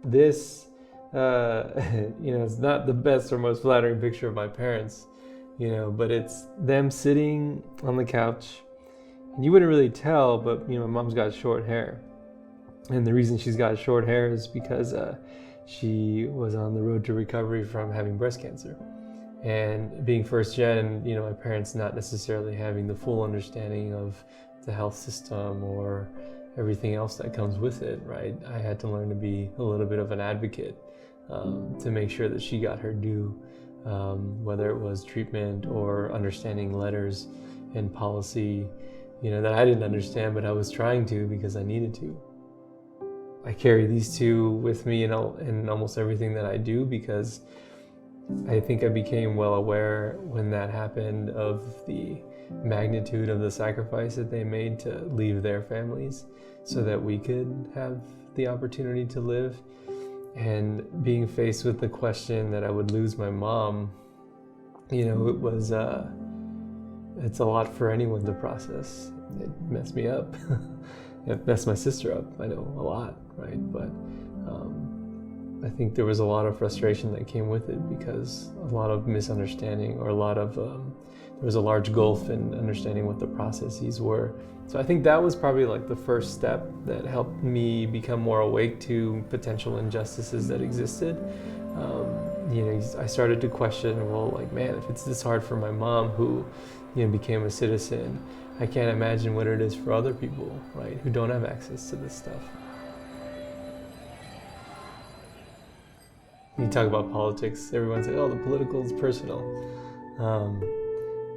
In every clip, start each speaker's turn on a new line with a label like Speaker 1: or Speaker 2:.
Speaker 1: This, it's not the best or most flattering picture of my parents, but it's them sitting on the couch. And you wouldn't really tell, but, my mom's got short hair. And the reason she's got short hair is because she was on the road to recovery from having breast cancer. And being first gen, my parents not necessarily having the full understanding of the health system or everything else that comes with it, right? I had to learn to be a little bit of an advocate to make sure that she got her due, whether it was treatment or understanding letters and policy, that I didn't understand, but I was trying to because I needed to. I carry these two with me in almost everything that I do because I think I became well aware when that happened of the magnitude of the sacrifice that they made to leave their families so that we could have the opportunity to live. And being faced with the question that I would lose my mom, it's a lot for anyone to process. It messed me up. It messed my sister up, I know, a lot, right? But I think there was a lot of frustration that came with it because a lot of misunderstanding or there was a large gulf in understanding what the processes were. So I think that was probably like the first step that helped me become more awake to potential injustices that existed. I started to question, if it's this hard for my mom who, became a citizen, I can't imagine what it is for other people, right, who don't have access to this stuff. You talk about politics, everyone's like, the political is personal.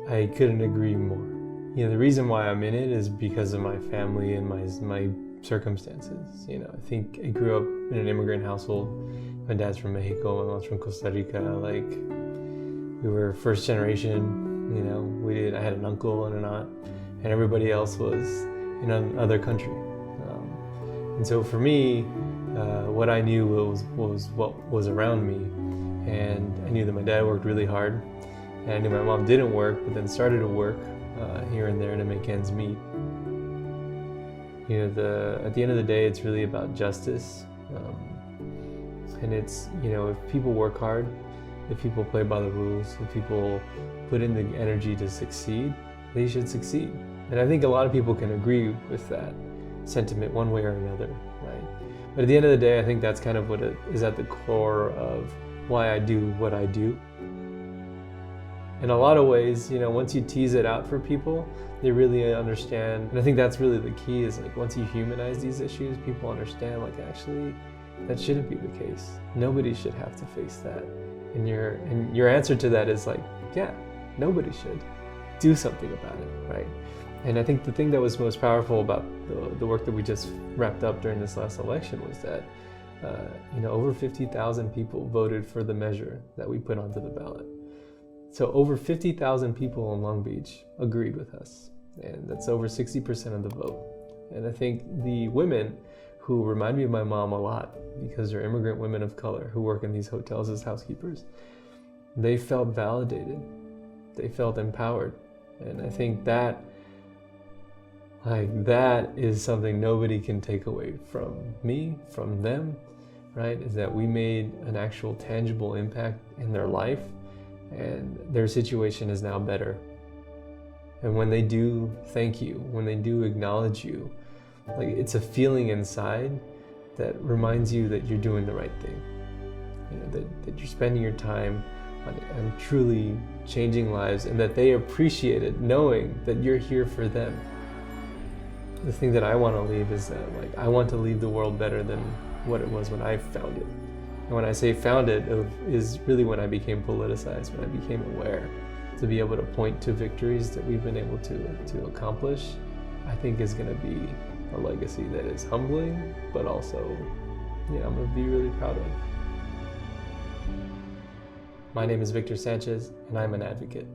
Speaker 1: I couldn't agree more. The reason why I'm in it is because of my family and my circumstances. I think I grew up in an immigrant household. My dad's from Mexico, my mom's from Costa Rica. We were first generation, I had an uncle and an aunt, and everybody else was in another country. And so for me, what I knew was what was around me. And I knew that my dad worked really hard. And I knew my mom didn't work, but then started to work here and there to make ends meet. At the end of the day, it's really about justice. And it's, if people work hard, if people play by the rules, if people put in the energy to succeed, they should succeed. And I think a lot of people can agree with that sentiment one way or another, right? But at the end of the day, I think that's kind of what it is at the core of why I do what I do. In a lot of ways, once you tease it out for people, they really understand. And I think that's really the key is once you humanize these issues, people understand actually that shouldn't be the case. Nobody should have to face that. And your answer to that is yeah, nobody should. Do something about it, right? And I think the thing that was most powerful about the work that we just wrapped up during this last election was that over 50,000 people voted for the measure that we put onto the ballot. So over 50,000 people in Long Beach agreed with us, and that's over 60% of the vote. And I think the women who remind me of my mom a lot, because they're immigrant women of color who work in these hotels as housekeepers, they felt validated, they felt empowered. And I think that is something nobody can take away from me, from them, right? Is that we made an actual tangible impact in their life, and their situation is now better. And when they do thank you, when they do acknowledge you, it's a feeling inside that reminds you that you're doing the right thing. That you're spending your time on truly changing lives, and that they appreciate it, knowing that you're here for them. The thing that I want to leave is that I want to leave the world better than what it was when I found it. And when I say found it is really when I became politicized, when I became aware, to be able to point to victories that we've been able to accomplish, I think is going to be a legacy that is humbling, but also, I'm going to be really proud of. My name is Victor Sanchez, and I'm an advocate.